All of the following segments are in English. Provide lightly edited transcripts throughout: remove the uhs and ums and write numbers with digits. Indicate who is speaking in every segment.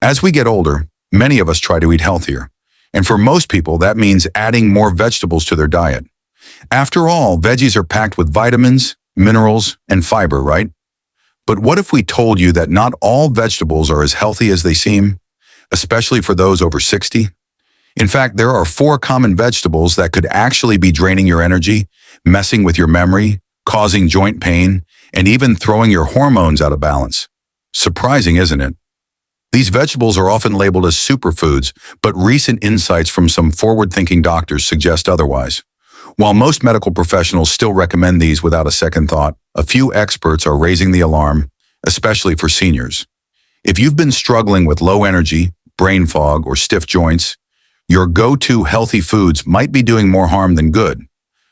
Speaker 1: As we get older, many of us try to eat healthier. And for most people, that means adding more vegetables to their diet. After all, veggies are packed with vitamins, minerals, and fiber, right? But what if we told you that not all vegetables are as healthy as they seem, especially for those over 60? In fact, there are 4 common vegetables that could actually be draining your energy, messing with your memory, causing joint pain, and even throwing your hormones out of balance. Surprising, isn't it? These vegetables are often labeled as superfoods, but recent insights from some forward-thinking doctors suggest otherwise. While most medical professionals still recommend these without a second thought, a few experts are raising the alarm, especially for seniors. If you've been struggling with low energy, brain fog, or stiff joints, your go-to healthy foods might be doing more harm than good.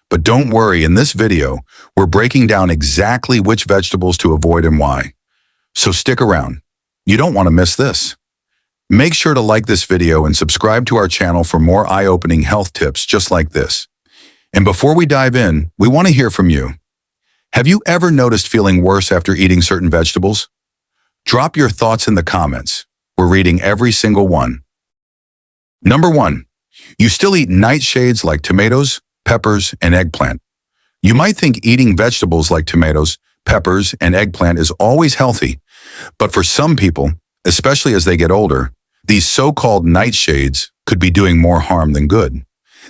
Speaker 1: But don't worry, in this video, we're breaking down exactly which vegetables to avoid and why. So stick around. You don't want to miss this. Make sure to like this video and subscribe to our channel for more eye-opening health tips just like this. And before we dive in, we want to hear from you. Have you ever noticed feeling worse after eating certain vegetables? Drop your thoughts in the comments. We're reading every single one. Number 1. You still eat nightshades like tomatoes, peppers, and eggplant. You might think eating vegetables like tomatoes, peppers, and eggplant is always healthy, but for some people, especially as they get older, these so-called nightshades could be doing more harm than good.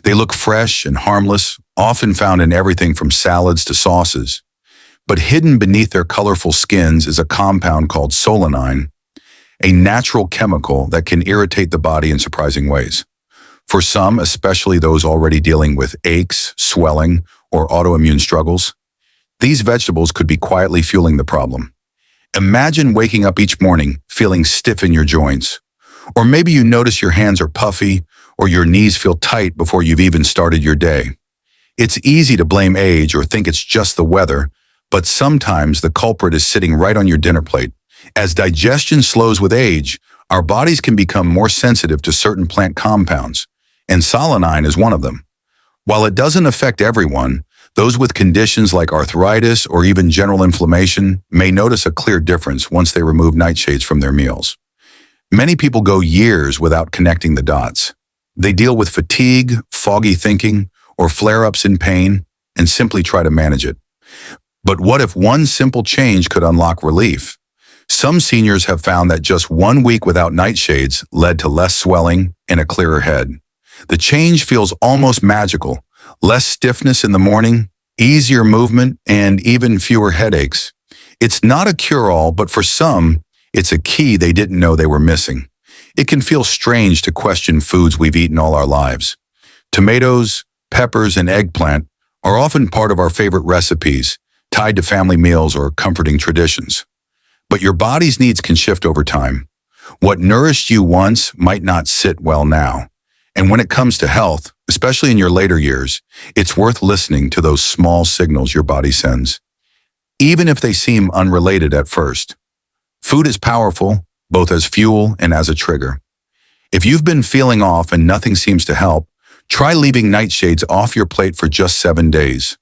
Speaker 1: They look fresh and harmless, often found in everything from salads to sauces. But hidden beneath their colorful skins is a compound called solanine, a natural chemical that can irritate the body in surprising ways. For some, especially those already dealing with aches, swelling, or autoimmune struggles, these vegetables could be quietly fueling the problem. Imagine waking up each morning feeling stiff in your joints. Or maybe you notice your hands are puffy or your knees feel tight before you've even started your day. It's easy to blame age or think it's just the weather, but sometimes the culprit is sitting right on your dinner plate. As digestion slows with age, our bodies can become more sensitive to certain plant compounds, and solanine is one of them. While it doesn't affect everyone, those with conditions like arthritis or even general inflammation may notice a clear difference once they remove nightshades from their meals. Many people go years without connecting the dots. They deal with fatigue, foggy thinking, or flare-ups in pain, and simply try to manage it. But what if one simple change could unlock relief? Some seniors have found that just 1 week without nightshades led to less swelling and a clearer head. The change feels almost magical. Less stiffness in the morning, easier movement, and even fewer headaches. It's not a cure-all, but for some, it's a key they didn't know they were missing. It can feel strange to question foods we've eaten all our lives. Tomatoes, peppers, and eggplant are often part of our favorite recipes, tied to family meals or comforting traditions. But your body's needs can shift over time. What nourished you once might not sit well now. And when it comes to health, especially in your later years, it's worth listening to those small signals your body sends, even if they seem unrelated at first. Food is powerful, both as fuel and as a trigger. If you've been feeling off and nothing seems to help, try leaving nightshades off your plate for just 7 days.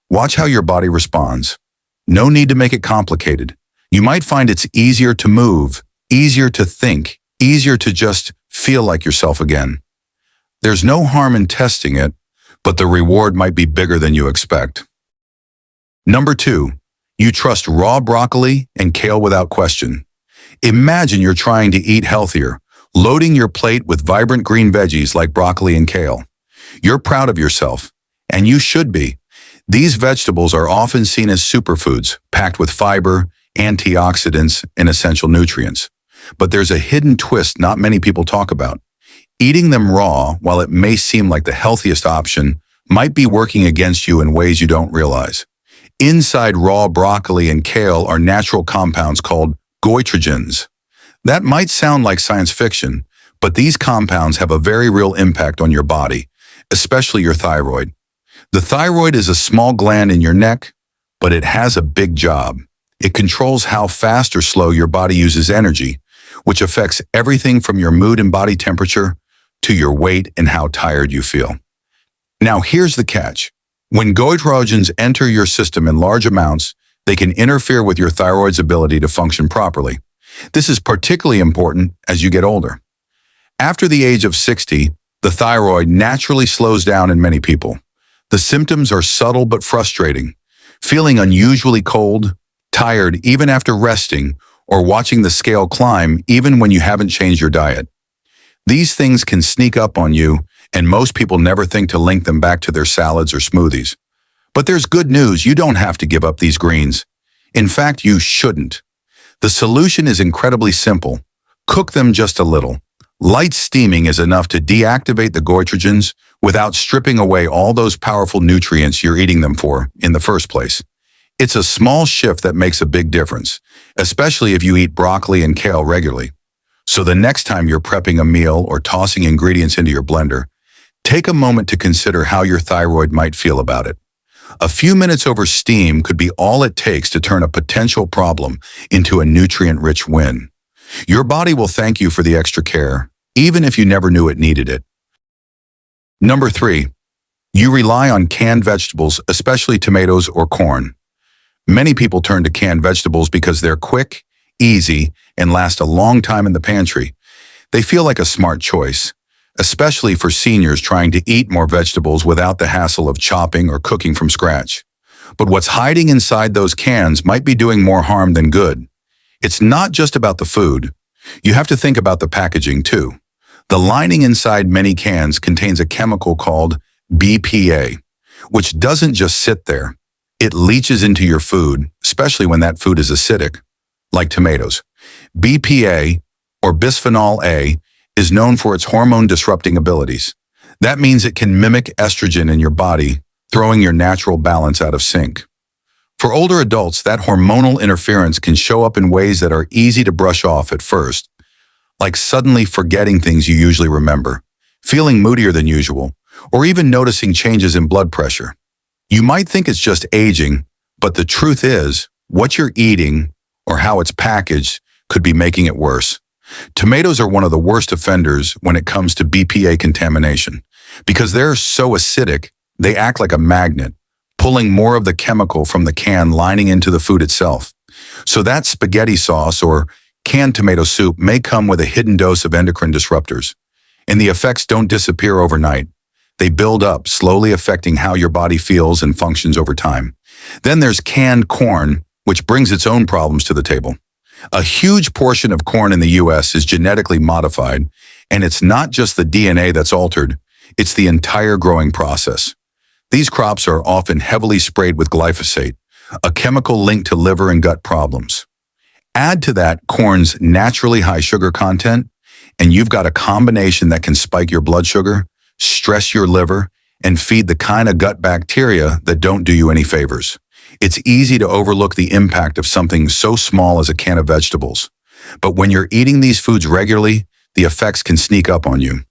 Speaker 1: Watch how your body responds. No need to make it complicated. You might find it's easier to move, easier to think, easier to just feel like yourself again. There's no harm in testing it, but the reward might be bigger than you expect. Number 2, you trust raw broccoli and kale without question. Imagine you're trying to eat healthier, loading your plate with vibrant green veggies like broccoli and kale. You're proud of yourself, and you should be. These vegetables are often seen as superfoods, packed with fiber, antioxidants, and essential nutrients. But there's a hidden twist not many people talk about. Eating them raw, while it may seem like the healthiest option, might be working against you in ways you don't realize. Inside raw broccoli and kale are natural compounds called goitrogens. That might sound like science fiction, but these compounds have a very real impact on your body, especially your thyroid. The thyroid is a small gland in your neck, but it has a big job. It controls how fast or slow your body uses energy, which affects everything from your mood and body temperature to your weight and how tired you feel. Now here's the catch. When goitrogens enter your system in large amounts, they can interfere with your thyroid's ability to function properly. This is particularly important as you get older. After the age of 60, the thyroid naturally slows down in many people. The symptoms are subtle but frustrating. Feeling unusually cold, tired even after resting, or watching the scale climb even when you haven't changed your diet. These things can sneak up on you, and most people never think to link them back to their salads or smoothies. But there's good news, you don't have to give up these greens. In fact, you shouldn't. The solution is incredibly simple. Cook them just a little. Light steaming is enough to deactivate the goitrogens without stripping away all those powerful nutrients you're eating them for in the first place. It's a small shift that makes a big difference, especially if you eat broccoli and kale regularly. So the next time you're prepping a meal or tossing ingredients into your blender, take a moment to consider how your thyroid might feel about it. A few minutes over steam could be all it takes to turn a potential problem into a nutrient-rich win. Your body will thank you for the extra care, even if you never knew it needed it. Number 3, you rely on canned vegetables, especially tomatoes or corn. Many people turn to canned vegetables because they're quick, easy, and last a long time in the pantry. They feel like a smart choice, especially for seniors trying to eat more vegetables without the hassle of chopping or cooking from scratch. But what's hiding inside those cans might be doing more harm than good. It's not just about the food. You have to think about the packaging too. The lining inside many cans contains a chemical called BPA, which doesn't just sit there. It leaches into your food, especially when that food is acidic, like tomatoes. BPA, or bisphenol A, is known for its hormone-disrupting abilities. That means it can mimic estrogen in your body, throwing your natural balance out of sync. For older adults, that hormonal interference can show up in ways that are easy to brush off at first, like suddenly forgetting things you usually remember, feeling moodier than usual, or even noticing changes in blood pressure. You might think it's just aging, but the truth is, what you're eating or how it's packaged could be making it worse. Tomatoes are one of the worst offenders when it comes to BPA contamination. Because they're so acidic, they act like a magnet, pulling more of the chemical from the can lining into the food itself. So that spaghetti sauce or canned tomato soup may come with a hidden dose of endocrine disruptors. And the effects don't disappear overnight. They build up, slowly affecting how your body feels and functions over time. Then there's canned corn, which brings its own problems to the table. A huge portion of corn in the U.S. is genetically modified, and it's not just the DNA that's altered, it's the entire growing process. These crops are often heavily sprayed with glyphosate, a chemical linked to liver and gut problems. Add to that corn's naturally high sugar content, and you've got a combination that can spike your blood sugar, stress your liver, and feed the kind of gut bacteria that don't do you any favors. It's easy to overlook the impact of something so small as a can of vegetables. But when you're eating these foods regularly, the effects can sneak up on you.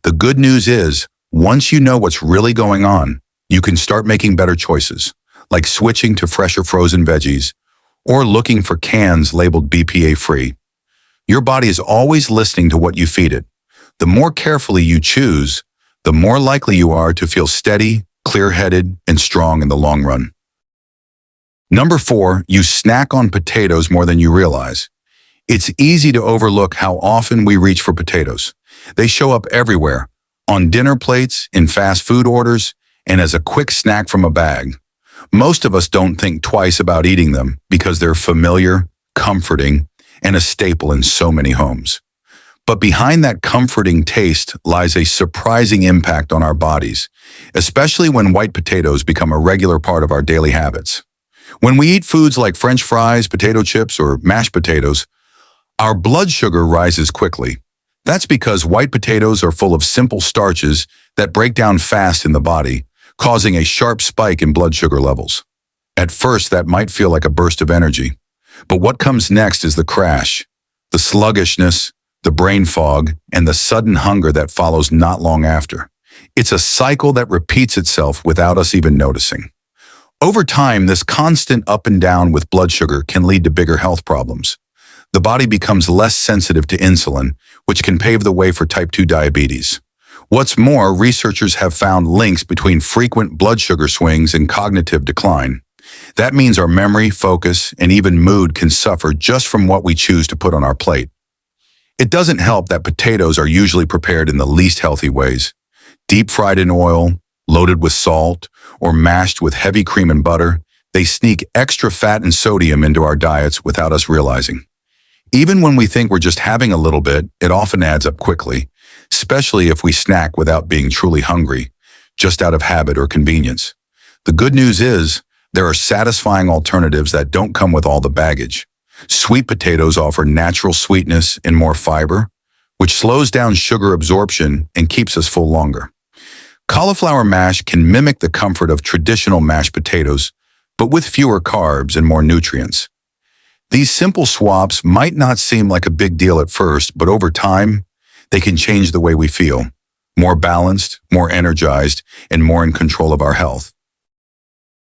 Speaker 1: The good news is, once you know what's really going on, you can start making better choices, like switching to fresher frozen veggies or looking for cans labeled BPA-free. Your body is always listening to what you feed it. The more carefully you choose, the more likely you are to feel steady, clear-headed, and strong in the long run. Number 4, you snack on potatoes more than you realize. It's easy to overlook how often we reach for potatoes. They show up everywhere, on dinner plates, in fast food orders, and as a quick snack from a bag. Most of us don't think twice about eating them because they're familiar, comforting, and a staple in so many homes. But behind that comforting taste lies a surprising impact on our bodies, especially when white potatoes become a regular part of our daily habits. When we eat foods like French fries, potato chips, or mashed potatoes, our blood sugar rises quickly. That's because white potatoes are full of simple starches that break down fast in the body, causing a sharp spike in blood sugar levels. At first, that might feel like a burst of energy. But what comes next is the crash, the sluggishness, the brain fog, and the sudden hunger that follows not long after. It's a cycle that repeats itself without us even noticing. Over time, this constant up and down with blood sugar can lead to bigger health problems. The body becomes less sensitive to insulin, which can pave the way for type 2 diabetes. What's more, researchers have found links between frequent blood sugar swings and cognitive decline. That means our memory, focus, and even mood can suffer just from what we choose to put on our plate. It doesn't help that potatoes are usually prepared in the least healthy ways. Deep fried in oil, loaded with salt, or mashed with heavy cream and butter, they sneak extra fat and sodium into our diets without us realizing. Even when we think we're just having a little bit, it often adds up quickly, especially if we snack without being truly hungry, just out of habit or convenience. The good news is, there are satisfying alternatives that don't come with all the baggage. Sweet potatoes offer natural sweetness and more fiber, which slows down sugar absorption and keeps us full longer. Cauliflower mash can mimic the comfort of traditional mashed potatoes, but with fewer carbs and more nutrients. These simple swaps might not seem like a big deal at first, but over time, they can change the way we feel. More balanced, more energized, and more in control of our health.